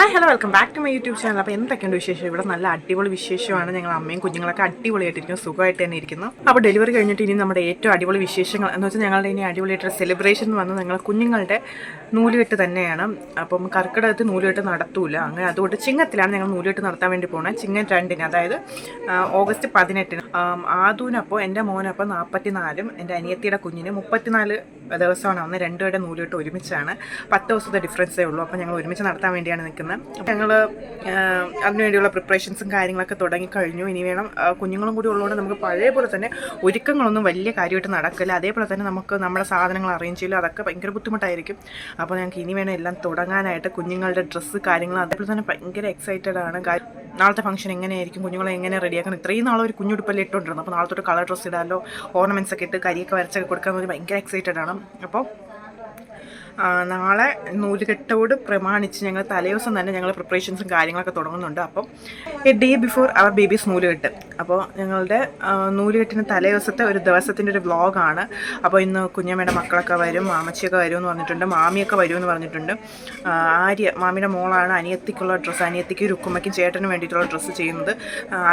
Hi hello welcome back to my YouTube channel. അപ്പോൾ എന്തൊക്കെയുണ്ട് വിശേഷം? ഇവിടെ നല്ല അടിപൊളി വിശേഷമാണ്. ഞങ്ങൾ അമ്മയും കുഞ്ഞുങ്ങളൊക്കെ അടിപൊളിയായിട്ടിരിക്കുന്നു, സുഖമായിട്ട് തന്നെ ഇരിക്കുന്നു. അപ്പോൾ ഡെലിവറി കഴിഞ്ഞിട്ട് ഇനി നമ്മുടെ ഏറ്റവും അടിപൊളി വിശേഷങ്ങൾ എന്ന് വെച്ചാൽ ഞങ്ങളുടെ ഇനി അടിപൊളിയായിട്ടൊരു സെലിബ്രേഷൻ വന്ന് ഞങ്ങൾ കുഞ്ഞുങ്ങളുടെ നൂലുകെട്ട് തന്നെയാണ്. അപ്പം കർക്കിടകത്ത് നൂലുകെട്ട് നടത്തൂല, അങ്ങനെ അതുകൊണ്ട് ചിങ്ങത്തിലാണ് ഞങ്ങൾ നൂലുകെട്ട് നടത്താൻ വേണ്ടി പോകുന്നത്. ചിങ്ങം 2-ന്, അതായത് ഓഗസ്റ്റ് 18-ന്. ആദൂനപ്പോൾ എൻ്റെ മോനപ്പോൾ 44-ഉം എൻ്റെ അനിയത്തിയുടെ കുഞ്ഞിന് 34 ദിവസമാണ് വന്ന്. രണ്ടുപേരുടെ നൂലുകെട്ട് ഒരുമിച്ചാണ്. 10 ദിവസത്തെ ഡിഫറൻസേ ഉള്ളൂ. അപ്പോൾ ഞങ്ങൾ ഒരുമിച്ച് നടത്താൻ വേണ്ടിയാണ് നിൽക്കുന്നത്. ഞങ്ങൾ അതിനുവേണ്ടിയുള്ള പ്രിപ്പറേഷൻസും കാര്യങ്ങളൊക്കെ തുടങ്ങിക്കഴിഞ്ഞു. ഇനി വേണം, കുഞ്ഞുങ്ങളും കൂടി ഉള്ളതുകൊണ്ട് നമുക്ക് പഴയ പോലെ തന്നെ ഒരുക്കങ്ങളൊന്നും വലിയ കാര്യമായിട്ട് നടക്കില്ല. അതേപോലെ തന്നെ നമുക്ക് നമ്മുടെ സാധനങ്ങൾ അറേഞ്ച് ചെയ്യില്ല, അതൊക്കെ ഭയങ്കര ബുദ്ധിമുട്ടായിരിക്കും. അപ്പോൾ ഞങ്ങൾക്ക് ഇനി വേണം എല്ലാം തുടങ്ങാനായിട്ട്. കുഞ്ഞുങ്ങളുടെ ഡ്രസ്സ് കാര്യങ്ങൾ അതേപോലെ തന്നെ ഭയങ്കര എക്സൈറ്റഡ് ആണ്. നാളത്തെ ഫംഗ്ഷൻ എങ്ങനെയായിരിക്കും, കുഞ്ഞുങ്ങളെ എങ്ങനെ റെഡിയാക്കണം. ഇത്രയും നാളെ ഒരു കുഞ്ഞുടുപ്പല്ലേ ഇട്ടുകൊണ്ടിരുന്നു. അപ്പോൾ നാളെ തൊട്ട് കളർ ഡ്രസ്സ് ഇടാമല്ലോ, ഓർണമെൻറ്റ്സ് ഒക്കെ ഇട്ട് കരിയൊക്കെ വരച്ചൊക്കെ കൊടുക്കാൻ വേണ്ടി ഭയങ്കര എക്സൈറ്റഡ് ആണ്. അപ്പോൾ നാളെ നൂലുകെട്ടോട് പ്രമാണിച്ച് ഞങ്ങൾ തലേദിവസം തന്നെ ഞങ്ങൾ പ്രിപ്പറേഷൻസും കാര്യങ്ങളൊക്കെ തുടങ്ങുന്നുണ്ട്. അപ്പം a day before our babies നൂലുകെട്ട്. അപ്പോൾ ഞങ്ങളുടെ നൂലുകെട്ടിന് തലേദിവസത്തെ ഒരു ദിവസത്തിൻ്റെ ഒരു വ്ളോഗാണ്. അപ്പോൾ ഇന്ന് കുഞ്ഞമ്മയുടെ മക്കളൊക്കെ വരും, മാമച്ചിയൊക്കെ വരുമെന്ന് പറഞ്ഞിട്ടുണ്ട്, മാമിയൊക്കെ വരുമെന്ന് പറഞ്ഞിട്ടുണ്ട്. ആര്യ മാമിയുടെ മോളാണ് അനിയത്തിക്കുള്ള ഡ്രസ്സ്, അനിയത്തിക്ക് രുക്കുമ്മയ്ക്കും ചേട്ടനും വേണ്ടിയിട്ടുള്ള ഡ്രസ്സ് ചെയ്യുന്നത്.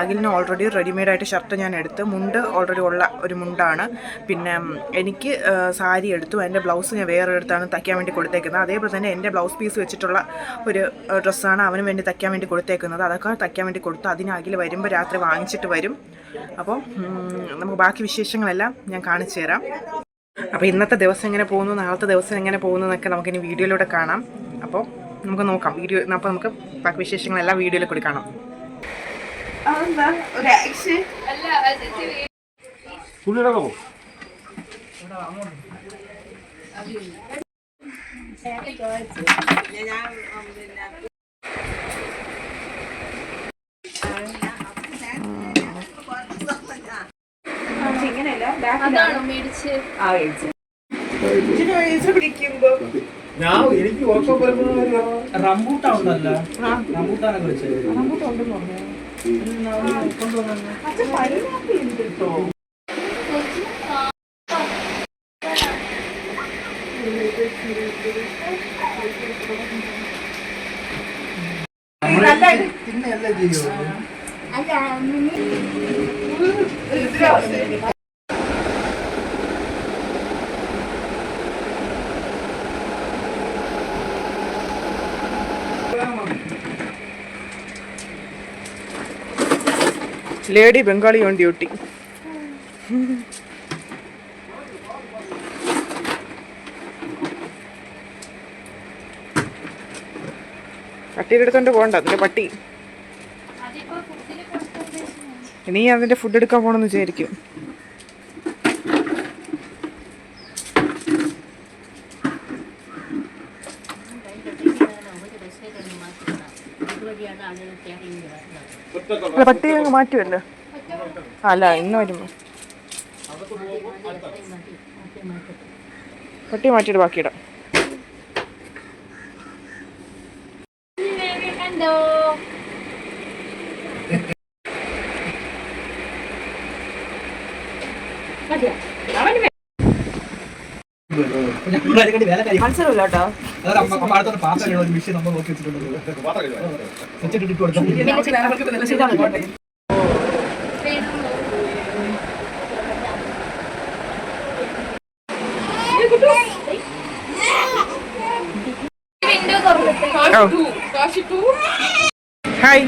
അഖിലിന് ഓൾറെഡി റെഡിമെയ്ഡായിട്ട് ഷർട്ട് ഞാൻ എടുത്ത്, മുണ്ട് ഓൾറെഡി ഉള്ള ഒരു മുണ്ടാണ്. പിന്നെ എനിക്ക് സാരി എടുത്തു, എൻ്റെ ബ്ലൗസ് ഞാൻ വേറെ എടുത്താണ് തയ്ക്കാൻ വേണ്ടി കൊടുത്തേക്കുന്നത്. അതേപോലെ തന്നെ എൻ്റെ ബ്ലൗസ് പീസ് വെച്ചിട്ടുള്ള ഒരു ഡ്രസ്സാണ് അവന് വേണ്ടി തയ്ക്കാൻ വേണ്ടി കൊടുത്തേക്കുന്നത്. അതൊക്കെ തയ്ക്കാൻ വേണ്ടി കൊടുത്തു. അതിനാകിൽ വരുമ്പോൾ രാത്രി വാങ്ങിച്ചിട്ട് വരും. അപ്പോൾ നമുക്ക് ബാക്കി വിശേഷങ്ങളെല്ലാം ഞാൻ കാണിച്ചു തരാം. അപ്പോൾ ഇന്നത്തെ ദിവസം എങ്ങനെ പോകുന്നു, നാളത്തെ ദിവസം എങ്ങനെ പോകുന്നു എന്നൊക്കെ നമുക്കിനി വീഡിയോയിലൂടെ കാണാം. അപ്പോൾ നമുക്ക് നോക്കാം വീഡിയോ. അപ്പോൾ നമുക്ക് ബാക്കി വിശേഷങ്ങളെല്ലാം വീഡിയോയിൽ കൂടി കാണാം. എനിക്ക് റംബൂട്ടാൻ ഉണ്ടല്ലോ, റംബൂട്ടാനെ കുറിച്ച് റംബൂട്ടാൻ ഉണ്ടെന്ന് പറഞ്ഞു. Lady Bengali on duty. പട്ടിയുടെ അടുത്തോണ്ട് പോകണ്ട, അതിന്റെ പട്ടി. നീ അതിന്റെ ഫുഡ് എടുക്കാൻ പോണെന്ന് വിചാരിക്കും. അല്ല, പട്ടി അങ്ങ് മാറ്റുമല്ലോ. അല്ല, ഇന്ന് വരുമ്പോ പട്ടി മാറ്റിയിട്ട് ബാക്കിയിടാം. മനസ്സിലാവില്ല കേട്ടോ. ഹായ്.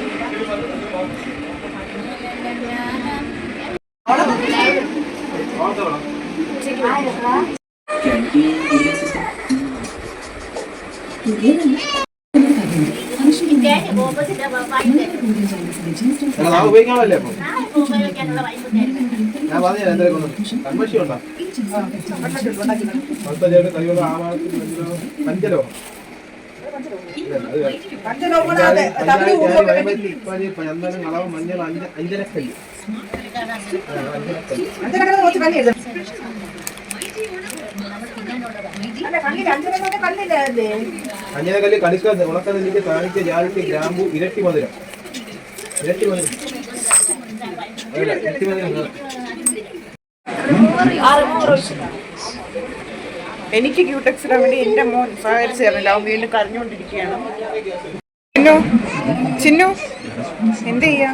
അഞ്ഞനക്കല്ല് കടുക്ക ഉണക്കനെല്ലിക്ക് കാണിക്ക ജാതിക്ക ഗ്രാമ്പു ഇരട്ടി മധുരം. എനിക്ക് ക്യൂടെക്സിടാൻ വേണ്ടി എൻ്റെ മോൻ സഹകരിച്ച് തരുന്നില്ല. അവൻ വീണ്ടും കരഞ്ഞുകൊണ്ടിരിക്കുകയാണ്. ചിന്നു ചിന്നു എന്ത് ചെയ്യാ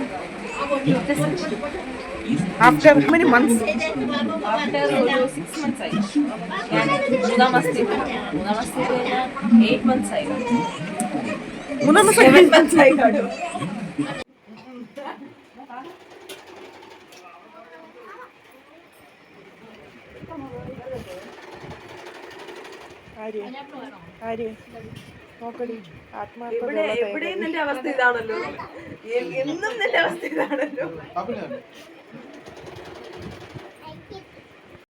after many months After 6 months ആയി. ഞാൻ 3 മാസത്തിൽ 8 months ആയി. 3 മാസം 7 months ആയി കാണും. എവിടെയും നിന്റെ അവസ്ഥ ഇതാണല്ലോ. എന്നും നിന്റെ അവസ്ഥ ഇതാണല്ലോ.